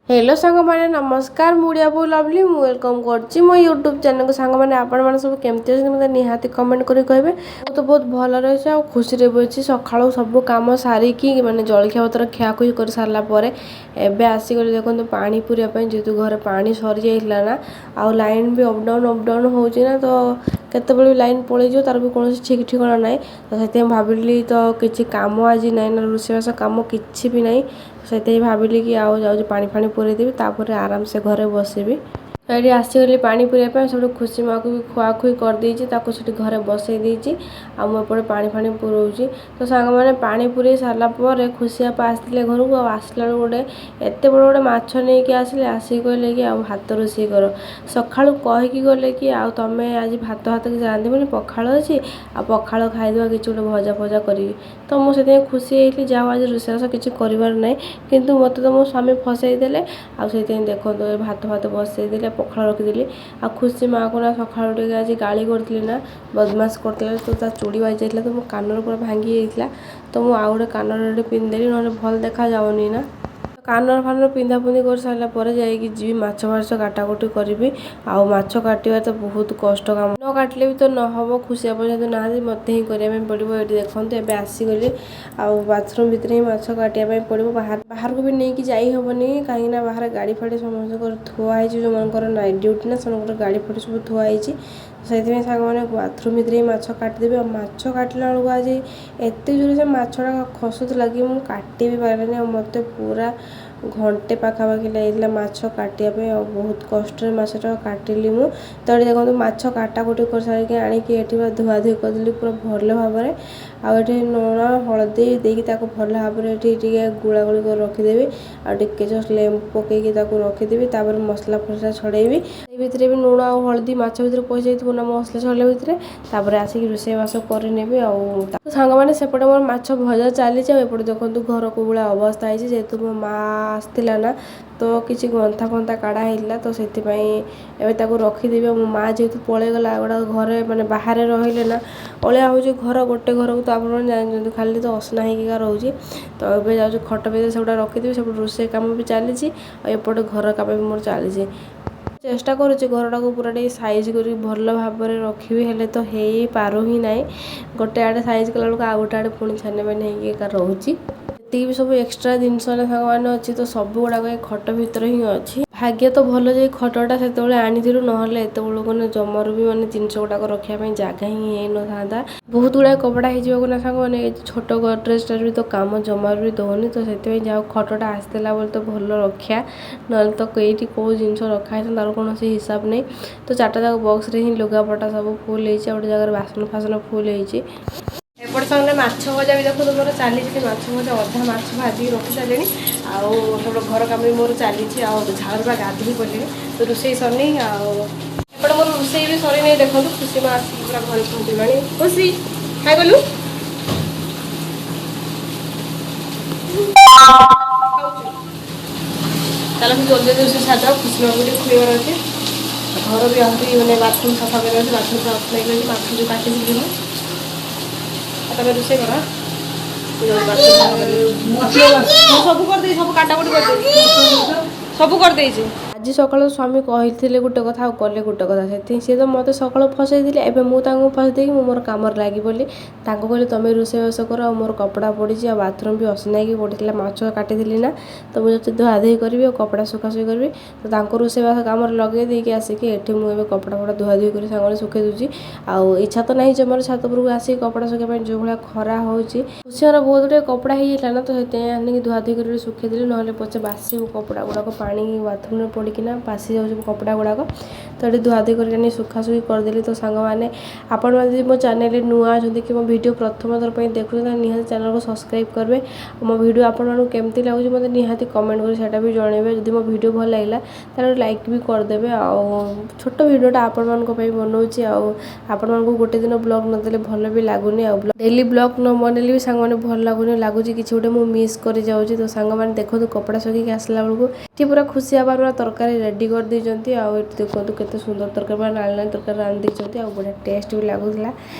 Hello सांग मैंने नमस्कार मुड़िया बो लवली वेलकम कर मो यूट्यूब चैनल को सांग मैंने आपण मैंने सब केमती अच्छे मतलब निहाती कमेंट करें मु तो बहुत भल रही आ खुशी बची सका सब कम सारिकी मैंने जलखिया पतर खियाखुई कर सारापर एवं आसिक देखो पानी पूरवाई जेहतु घर पानी सरी जाइला ना आउ लाइन भी अपडाउन होना तो केतबे लाइन पलैज तार भी कौन ठीक ठिकाना ना तो से भाविली तो किसी कम आज ना ना रोषेईवास कम कि भी ना से भाविली कि आओ जाऊँ पानी फाणी पूरेदेवी तापर आराम से घरे बसबि ये आसीगली पानी पूरवाई सब खुशी माँ को भी खुआखुई करदेती से घरे बसई देती आमपटे पानी फाणी पुरोची तो सांग मैंने पानी पूरे सारापर खुशी आप आसते घर को आसला गोटे एत बड़ गोटे माछ नहीं आसिले आसिक कहले कि भात रोषे कर सका कहीकि गले कि आ तुम आज भात भात कि रांधबनी पखाड़ अच्छी आ पखाड़ खाईदे कि गोटे भजा फजा करी तो मुझे खुशी होती जाओ आज रोषेईवास किसी करार ना कि मत तो मो स्वामी फसईदे आते देखो भात भात बसईदे पखाड़ रखिदेली आ खुशी माँ को ना सका आज गाड़ी करी ना बदमाश करते तो चूड़ी बाजी जाता तो मो कानर पूरा भांगी जाता तो मुझे आउ गोटे कानर पिंधिदेली ना भल देखा जाऊनी ना कानर फानर पिंधा पुंधि कर सारापर जी माछ फाछ काटाकुटी करी आउ माछ काटिबार तो बहुत कष्ट काम न काटिले भी तो नहब खुशी आप ना मत ही करने पड़ो ये देखते एवं आसीगली आउ बाथरूम भितर ही माछ काटापी पड़ो बाहर को भी नहीं कि जाइहबनी कहीं बाहर गाड़ी फाड़ी समस्त थुआई जो मन नाइट ड्यूटी ना से गाड़ी फाड़ी सब थुआई से सांग मैंने बाथरूम भितर ही माछ काटिदेवी माछ काटला बेलू आज एत जोर से माछटा खसुला कि मुझे काटि भी पारे मत पूरा घंटे पाखापाखि लगे माछ काटापी बहुत कष्ट माछटा काटिली मु तो ये देखो माछ काटाकुटी कर सारिक आणिकी धुआ धुई करदेली पूरा भल भाव आठ लुण हलदी देकी भल भाव गुला गुली कर रखिदेवी आगे जस्ट लेम्बू पकईकी रखिदेवी तापर मसला फसला छड़ेबी भितर भी लुण आ हलदी माछ भितर पशि जाइए ना मसला छड़े भितर आसिक रोषेईवास करनेबी सांग मैंने सेपटे मोर माछ भजा चली एपटे देखो घर को भाया अवस्था है जेहेतु मो माँ आसला ना तो किसी गंथा फंथा काढ़ा होता तो से रखिदेवी मो माँ जेहेतु पलैगला गोटा घरे मैंने बाहर रही ना अलिया हूँ घर गोटे घर को तो आप जानते खाली तो असना होगा रोचे तो ये जाऊँ खट पे से रखिदेवी सब रोषे कम भी चली एपटे घर कम भी मोर चली चेष्टा करुच्ची घरटा को पूरा टे साइज कर भल भाव रखी हेले तो हो पारू ही ना गोटे आड़े साइज कला बेलू आ गोटे आड़े पुणी छाने मैंने रोचे ये भी सब एक्सट्रा जिनस सांग मैंने अच्छी तो सब गुड़ाक खट भितर ही अच्छी भाग्य तो भल जे खटटा से आनीलु ना एत बड़क जमर भी मानते जिनस गुड़ाक रखापी जगह ही हो ना बहुत गुड़ा कपड़ा हो ना सांग मैंने छोट गड्रेजटार भी तो कम जमार भी दौनी तो से जहाँ खटटा आसला बोले तो भल रखा ना तो कईटी कौ जिन रखाई तार कौन हिसाब नहीं तो चार्टा जाक बक्स ही लुगापटा सब फुल हो गोटे जगह बासन फासन फुल हो एपटे सामने माछ भजा भी देखो मोर चली माछ भजा अधा माछ भाजी रखी सारे आउ सब घर कम भी मोर चली झाड़ बा गाधी पड़े तो रोषे सरनी आउटे मोर रोषे भी सरी नहीं देखो खुशी माँ आसिक पूरा घर पहुँचला खुशी खाई गलु चल जल्दी रोषे साजा खुशी माँ को खुआर अच्छे घर भी आहरी मैंने बाथरूम सफा कर बाथरूम साफ लगे बाथरूम जो काटी तब रोषे कर सब कर सब काटाकुटी कर सब कर आज सका स्वामी कहते गोटे कथा कले गोटे कथा से सी तो मत सका फसई एवं मुझे फसई मोर कम लगी कहली तुम रोषेईवास कर मोर कपड़ा पड़ी बाथरूम भी असना पड़ा माछ काटिदी ना तो मुझे धुआधुई करी और कपड़ा सुखासुखी करी तो रोषेईवास कम लगे देकी आसिकी ये मुझे कपड़ा फड़ा धुआधुई कर सांग सुखे दूसरी आउ इच्छा तो नहीं जमार छात उपरक आसिक कपड़ा सुखाई जो भाया खरा होची खुशियार बहुत गुटे कपड़ा हो जाता ना तो से आनिक धुआधुई कर सुखेदेली ना पचे बासी कपड़ा गुड़ाक पानी बाथरूम में पड़किना बासी जाऊँ कपड़ा गुड़ाक तो ये धुआधुई कर सुखासुखी करदेली तो सांग मैंने आपण मैंने मो चैनल नुआ अच्छा कि मो वीडियो प्रथम थर पर देखुं निहाती चैनल को सब्सक्राइब करेंगे मो वीडियो आपको केमती लगुच मतलब निहाती कमेंट कर सेटा भी जनइबे जदि मो वीडियो भल लगा तो लाइक भी करदे छोट वीडियोटा आपण बनाऊँगी आपण मानक गोटे दिन ब्लॉग नदेले भल भी लगुनि डेली ब्लॉग न बनैले भी सांग मैंने भल लगुनि लगुच कि गोटे मुझे मिस कर जाऊँगी तो सांग मैंने देखो कपड़ा सुखी आसला बेलू ये पूरा खुशी आबार तरकारी रेडी कर देती देखो केते सुंदर तरकारी नाल नाल तरकारी रांधि बढ़िया टेस्ट भी लगुला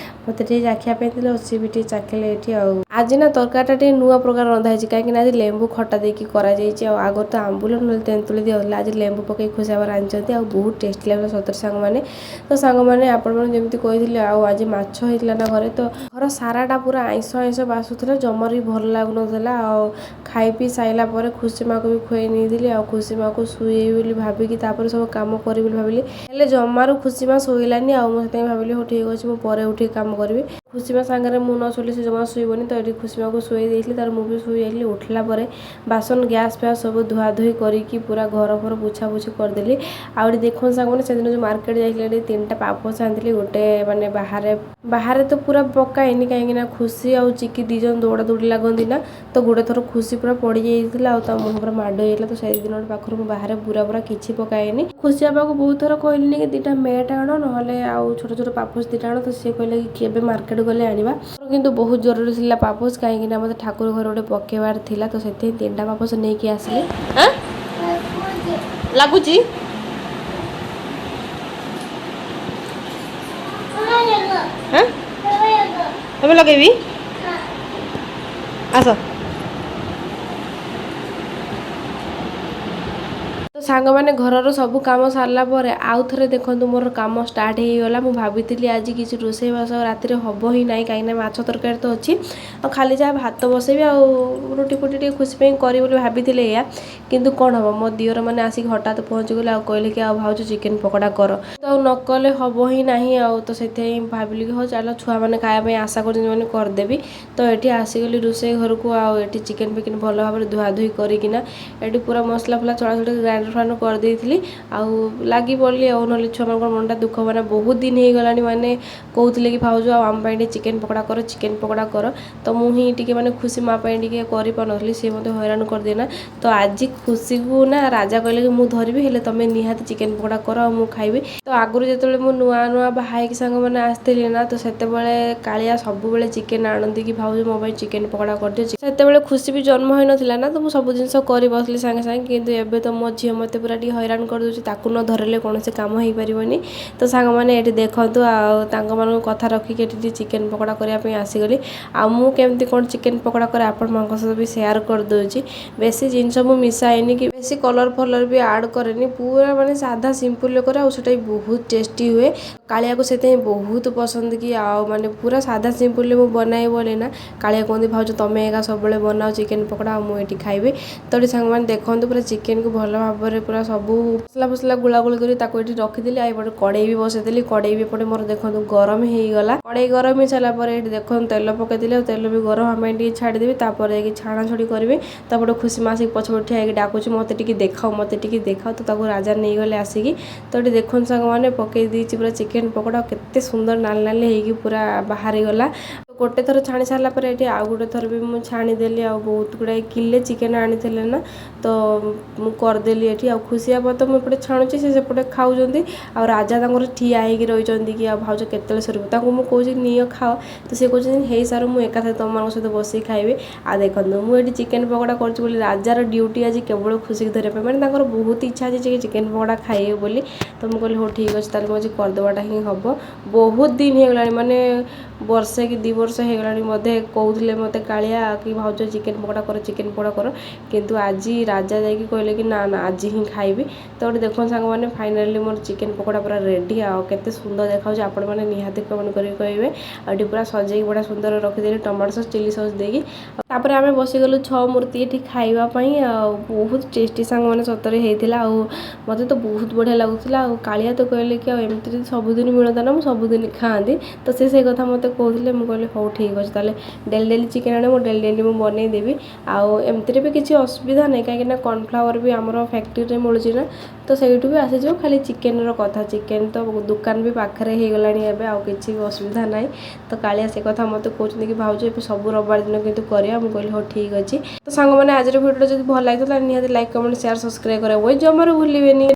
ମୋତେ ଟିକେ ଚାଖିବା ପାଇଁ ଥିଲେ ସିଏ ବି ଟିକେ ଚାଖିଲେ ଏଠି। ଆଉ ଆଜି ନା ତରକାରୀଟା ଟିକେ ନୂଆ ପ୍ରକାର ରନ୍ଧା ହେଇଛି, କାହିଁକିନା ଆଜି ଲେମ୍ବୁ ଖଟା ଦେଇକି କରାଯାଇଛି। ଆଉ ଆଗରୁ ତ ଆମ୍ବୁଲ ନହେଲେ ତେନ୍ତୁଳି ଦିଆହେଉଥିଲା, ଆଜି ଲେମ୍ବୁ ପକେଇ ଖୁସି ହେବାର ଆଣିଛନ୍ତି। ଆଉ ବହୁତ ଟେଷ୍ଟି ଲାଗିଲା ସତରେ ସାଙ୍ଗମାନେ। ତ ସାଙ୍ଗମାନେ ଆପଣମାନେ ଯେମିତି କହିଥିଲେ, ଆଉ ଆଜି ମାଛ ହେଇଥିଲା ନା ଘରେ, ତ ଘର ସାରାଟା ପୁରା ଆଇଁଷ ଆଇଁଷ ବାସୁଥିଲା, ଜମାରୁ ବି ଭଲ ଲାଗୁନଥିଲା। ଆଉ ଖାଇ ପିଇ ସାରିଲା ପରେ ଖୁସି ମାକୁ ବି ଖୁଆଇ ନେଇଥିଲି। ଆଉ ଖୁସି ମାକୁ ଶୁଏଇବି ବୋଲି ଭାବିକି ତାପରେ ସବୁ କାମ କରିବି ବୋଲି ଭାବିଲି, ହେଲେ ଜମାରୁ ଖୁସି ମା ଶୋଇଲାନି। ଆଉ ମୁଁ ସେଥିପାଇଁ ଭାବିଲି ହଉ ଠିକ୍ ଅଛି, ମୁଁ ପରେ ଉଠିକି କାମ କରିବି। ଖୁସି ମା ସାଙ୍ଗରେ ମୁଁ ନ ଶୋଇଲେ ସେ ଜମା ଶୋଇବନି, ତ ଏଠି ଖୁସି ମାକୁ ଶୋଇ ଦେଇଥିଲି, ତାର ମୁଁ ବି ଶୋଇ ଯାଇଥିଲି। ଉଠିଲା ପରେ ବାସନ ଗ୍ୟାସ୍ ଫ୍ୟାସ୍ ସବୁ ଧୁଆଧୁଇ କରିକି ପୁରା ଘର ଫର ପୋଛାପୋଛି କରିଦେଲି। ଆଉ ଏଠି ଦେଖୁନ ସାଙ୍ଗମାନେ, ସେଦିନ ଯେଉଁ ମାର୍କେଟ ଯାଇଥିଲି ଏଠି 3ଟା ପାପୋଛ ଆଣିଥିଲି। ଗୋଟେ ମାନେ ବାହାରେ ତ ପୁରା ପକାଏନି, କାହିଁକିନା ଖୁସି ଆଉ ଚିକି 2 ଜଣ ଦୌଡ଼ା ଦୌଡ଼ି ଲାଗନ୍ତି ନା, ତ ଗୋଟେ ଥର ଖୁସି ପୁରା ପଡ଼ିଯାଇଥିଲା ଆଉ ତା ମୁହଁ ପୁରା ମାଡ଼ ହେଇଯାଇଥିଲା। ତ ସେଇଦିନ ପାଖରୁ ମୁଁ ବାହାରେ ପୁରା କିଛି ପକାଏନି। ଖୁସି ବାବାକୁ ବହୁତ ଥର କହିଲିନି କି 2ଟା ମ୍ୟାଟ୍ ଆଣ, ନହେଲେ ଆଉ ଛୋଟ ଛୋଟ ପାପୋଛ 2ଟା ଆଣ, ତ ସିଏ କହିଲେ କି କେବେ ମାର୍କେଟ ଗଲେ ଆଣିବା। କିନ୍ତୁ ବହୁତ ଜରୁରୀ ଥିଲା ପାପୋଛ, କାହିଁକିନା ମୋତେ ଠାକୁର ଘରେ ଗୋଟେ ପକେଇବାର ଥିଲା, ତ ସେଥିପାଇଁ 3ଟା ପାପୋଛ ନେଇକି ଆସିଲି। ଲାଗୁଛି ଏବେ ଲଗେଇବି, ଆସ। ତ ସାଙ୍ଗମାନେ ଘରର ସବୁ କାମ ସାରିଲା ପରେ ଆଉ ଥରେ ଦେଖନ୍ତୁ ମୋର କାମ ଷ୍ଟାର୍ଟ ହେଇଗଲା। ମୁଁ ଭାବିଥିଲି ଆଜି କିଛି ରୋଷେଇବାସ ରାତିରେ ହେବ ହିଁ ନାହିଁ, କାହିଁକିନା ମାଛ ତରକାରୀ ତ ଅଛି, ଆଉ ଖାଲି ଯାହା ଭାତ ବସେଇବି ଆଉ ରୁଟି ଫୁଟି ଟିକେ ଖୁସି ପାଇଁ କରିବି ବୋଲି ଭାବିଥିଲି ଏଇଆ। କିନ୍ତୁ କ'ଣ ହେବ, ମୋ ଦିଅର ମାନେ ଆସିକି ହଠାତ୍ ପହଞ୍ଚିଗଲେ ଆଉ କହିଲେ କି ଆଉ ଭାଉଜ ଚିକେନ୍ ପକୋଡ଼ା କର, ତ ଆଉ ନ କଲେ ହେବ ହିଁ ନାହିଁ। ଆଉ ତ ସେଥିପାଇଁ ଭାବିଲି କି ହଉ ଚାଲ ଛୁଆମାନେ ଖାଇବା ପାଇଁ ଆଶା କରୁଛନ୍ତି ମାନେ କରିଦେବି। ତ ଏଠି ଆସିଗଲି ରୋଷେଇ ଘରକୁ, ଆଉ ଏଠି ଚିକେନ୍ ଫିକେନ୍ ଭଲ ଭାବରେ ଧୁଆଧୁଇ କରିକିନା ଏଠି ପୁରା ମସଲା ଫସଲା ଚଳାଚଳି ଗ୍ରାଇଣ୍ଡର ଫ୍ରାଇଣ୍ଡର କରିଦେଇଥିଲି। ଆଉ ଲାଗି ପଡ଼ିଲି, ଆଉ ନହେଲେ ଛୁଆମାନଙ୍କର ମନଟା ଦୁଃଖ ହେବ ନା, ବହୁତ ଦିନ ହେଇଗଲାଣି ମାନେ କହୁଥିଲେ କି ଭାଉଜ ଆଉ ଆମ ପାଇଁ ଟିକେ ଚିକେନ୍ ପକୋଡ଼ା କର, ଚିକେନ୍ ପକୋଡ଼ା କର। ତ ମୁଁ ହିଁ ଟିକେ ମାନେ ଖୁସି ମା ପାଇଁ ଟିକେ କରିପାରୁନଥିଲି, ସିଏ ମୋତେ ହଇରାଣ କରିଦିଏ ନା। ତ ଆଜି ଖୁସିକୁ ନା ରାଜା କହିଲେ କି ମୁଁ ଧରିବି, ହେଲେ ତମେ ନିହାତି ଚିକେନ୍ ପକୋଡ଼ା କର ଆଉ ମୁଁ ଖାଇବି। ତ ଆଗରୁ ଯେତେବେଳେ ମୁଁ ନୂଆ ବାହା ହେଇକି ସାଙ୍ଗମାନେ ଆସିଥିଲି ନା, ତ ସେତେବେଳେ କାଳିଆ ସବୁବେଳେ ଚିକେନ୍ ଆଣନ୍ତି କି ଭାଉଜ ମୋ ପାଇଁ ଚିକେନ୍ ପକୋଡ଼ା କରିଦିଅ। ସେତେବେଳେ ଖୁସି ବି ଜନ୍ମ ହୋଇନଥିଲା ନା, ତ ମୁଁ ସବୁ ଜିନିଷ କରି ବସିଲି ସାଙ୍ଗେ ସାଙ୍ଗେ। କିନ୍ତୁ ଏବେ ତ ମୋ ଝିଅ ମୋତେ ପୁରା ଟିକେ ହଇରାଣ କରିଦେଉଛି, ତାକୁ ନ ଧରିଲେ କୌଣସି କାମ ହେଇପାରିବନି। ତ ସାଙ୍ଗମାନେ ଏଠି ଦେଖନ୍ତୁ, ଆଉ ତାଙ୍କମାନଙ୍କୁ କଥା ରଖିକି ଏଠି ଟିକେ ଚିକେନ୍ ପକୋଡ଼ା କରିବା ପାଇଁ ଆସିଗଲି। ଆଉ ମୁଁ କେମିତି କ'ଣ ଚିକେନ୍ ପକୋଡ଼ା କରେ ଆପଣମାନଙ୍କ ସହିତ ବି ସେୟାର କରିଦେଉଛି। ବେଶୀ ଜିନିଷ ମୁଁ ମିଶାଏନି କି ବେଶୀ କଲର୍ ଫଲର୍ ବି ଆଡ଼୍ କରେନି, ପୁରା ମାନେ ସାଧା ସିମ୍ପଲ୍ରେ କରେ, ଆଉ ସେଇଟା ବି ବହୁତ ଟେଷ୍ଟି ହୁଏ। କାଳିଆକୁ ସେଥିପାଇଁ ବହୁତ ପସନ୍ଦ କି ଆଉ ମାନେ ପୁରା ସାଧା ସିମ୍ପଲ୍ରେ ମୁଁ ବନାଇ ବୋଲି ନା, କାଳିଆ କୁହନ୍ତି ଭାଉଜ ତମେ ଏକା ସବୁବେଳେ ବନାଅ ଚିକେନ୍ ପକୋଡ଼ା, ଆଉ ମୁଁ ଏଠି ଖାଇବି। ତ ଏଠି ସାଙ୍ଗମାନେ ଦେଖନ୍ତୁ ପୁରା ଚିକେନ୍କୁ ଭଲ ଭାବରେ ପୁରା ସବୁ ମସଲା ଫସଲା ଗୁଳାଗୁଳି କରି ତାକୁ ଏଠି ରଖିଦେଲି। ଆଉ ଏପଟେ କଡ଼େଇ ବି ବସେଇଦେଲି, କଡ଼େଇ ବି ଏପଟେ ମୋର ଦେଖନ୍ତୁ ଗରମ ହେଇଗଲା। କଡ଼େଇ ଗରମ ହେଇସାରିଲା ପରେ ଏଠି ଦେଖନ୍ତୁ ତେଲ ପକେଇଦେଲି, ଆଉ ତେଲ ବି ଗରମ ହେବା ପାଇଁ ଟିକେ ଛାଡ଼ିଦେବି, ତାପରେ ଯାଇକି ଛାଣାଛୁଣି କରିବି। ତାପରେ ଖୁସି ମା ଆସିକି ପଛପଟେ ଠିଆ ହେଇକି ଡାକୁଛି ମୋତେ ଟିକେ ଦେଖାଅ, ମୋତେ ଟିକେ ଦେଖାଅ, ତ ତାକୁ ରାଜା ନେଇଗଲେ ଆସିକି। ତ ଏଠି ଦେଖନ୍ତୁ ସାଙ୍ଗମାନେ ପକେଇ ଦେଇଛି ପୁରା ଚିକେନ୍ ପକୋଡ଼ା, କେତେ ସୁନ୍ଦର ନାଲି ନାଲି ହେଇକି ପୁରା ବାହାରିଗଲା। ଗୋଟେ ଥର ଛାଣି ସାରିଲା ପରେ ଏଠି ଆଉ ଗୋଟେ ଥର ବି ମୁଁ ଛାଣିଦେଲି। ଆଉ ବହୁତ ଗୁଡ଼ାଏ କିଲେ ଚିକେନ୍ ଆଣିଥିଲେ ନା, ତ ମୁଁ କରିଦେଲି ଏଠି। ଆଉ ଖୁସି ବାବା ତ ମୁଁ ଏପଟେ ଛାଣୁଛି, ସେ ସେପଟେ ଖାଉଛନ୍ତି। ଆଉ ରାଜା ତାଙ୍କର ଠିଆ ହେଇକି ରହିଛନ୍ତି କି ଆଉ ଭାଉଜ କେତେବେଳେ ସରିବ, ତାଙ୍କୁ ମୁଁ କହୁଛି ନିଅ ଖାଅ, ତ ସେ କହୁଛନ୍ତି ହେଇସାରୁ ମୁଁ ଏକାଥରେ ତୁମମାନଙ୍କ ସହିତ ବସିକି ଖାଇବି। ଆଉ ଦେଖନ୍ତୁ ମୁଁ ଏଠି ଚିକେନ୍ ପକୋଡ଼ା କରୁଛି ବୋଲି ରାଜାର ଡ୍ୟୁଟି ଆଜି କେବଳ ଖୁସିକି ଧରିବା ପାଇଁ, ମାନେ ତାଙ୍କର ବହୁତ ଇଚ୍ଛା ଅଛି ଯେ ଚିକେନ୍ ପକୋଡ଼ା ଖାଇବେ ବୋଲି। ତ ମୁଁ କହିଲି ହଉ ଠିକ୍ ଅଛି, ତାହେଲେ ମୁଁ ଆଜି କରିଦେବାଟା ହିଁ ହେବ। ବହୁତ ଦିନ ହେଇଗଲାଣି, ମାନେ ବର୍ଷେ କି 2 ବର୍ଷ ହେଇଗଲାଣି ବୋଧେ କହୁଥିଲେ ମୋତେ କାଳିଆ କି ଭାଉଜ ଚିକେନ୍ ପକୋଡ଼ା କର, ଚିକେନ୍ ପକୋଡ଼ା କର, କିନ୍ତୁ ଆଜି ରାଜା ଯାଇକି କହିଲେ କି ନା ନା ଆଜି ହିଁ ଖାଇବି। ତ ଗୋଟେ ଦେଖନ୍ତୁ ସାଙ୍ଗମାନେ ଫାଇନାଲି ମୋର ଚିକେନ୍ ପକୋଡ଼ା ପୁରା ରେଡ଼ି। ଆଉ କେତେ ସୁନ୍ଦର ଦେଖାଯାଉଛି ଆପଣମାନେ ନିହାତି କମେଣ୍ଟ କରିକି କହିବେ। ଆଉ ଏଠି ପୁରା ସଜେଇକି ବଢ଼ିଆ ସୁନ୍ଦର ରଖିଦେଲି ଟମାଟୋ ସସ୍ ଚିଲି ସସ୍ ଦେଇକି। ତାପରେ ଆମେ ବସିଗଲୁ 6 ମୂର୍ତ୍ତି ଏଠି ଖାଇବା ପାଇଁ। ଆଉ ବହୁତ ଟେଷ୍ଟି ସାଙ୍ଗମାନେ ସତରେ ହେଇଥିଲା, ଆଉ ମୋତେ ତ ବହୁତ ବଢ଼ିଆ ଲାଗୁଥିଲା। ଆଉ କାଳିଆ ତ କହିଲେ କି ଆଉ ଏମିତି ଯଦି ସବୁଦିନ ମିଳନ୍ତା ନା ମୁଁ ସବୁଦିନ ଖାଆନ୍ତି, ତ ସେ ସେଇ କଥା ମୋତେ କହୁଥିଲେ। ମୁଁ କହିଲି ହଉ ଠିକ୍ ଅଛି, ତାହେଲେ ଡେଲି ଚିକେନ୍ ଆଣେ, ମୁଁ ଡେଲି ମୁଁ ବନେଇଦେବି। ଆଉ ଏମିତିରେ ବି କିଛି ଅସୁବିଧା ନାହିଁ, କାହିଁକିନା କର୍ଣ୍ଣଫ୍ଲାୱାର ବି ଆମର ଫ୍ୟାକ୍ଟ୍ରିରେ ମିଳୁଛି ନା, ତ ସେଇଠୁ ବି ଆସିଯିବ। ଖାଲି ଚିକେନ୍ର କଥା, ଚିକେନ୍ ତ ଦୋକାନ ବି ପାଖରେ ହେଇଗଲାଣି ଏବେ, ଆଉ କିଛି ବି ଅସୁବିଧା ନାହିଁ। ତ କାଳିଆ ସେ କଥା ମୋତେ କହୁଛନ୍ତି କି ଭାଉଜ ଏବେ ସବୁ ରବିବାର ଦିନ କିନ୍ତୁ କରିବା। ମୁଁ କହିଲି ହଉ ଠିକ୍ ଅଛି। ତ ସାଙ୍ଗମାନେ ଆଜିର ଭିଡ଼ିଓଟା ଯଦି ଭଲ ଲାଗିଥିଲା ତାହେଲେ ନିହାତି ଲାଇକ୍ କମେଣ୍ଟ ସେୟାର ସବସ୍କ୍ରାଇବ୍ କରିବାକୁ ଜମାରୁ ଭୁଲିବେନି।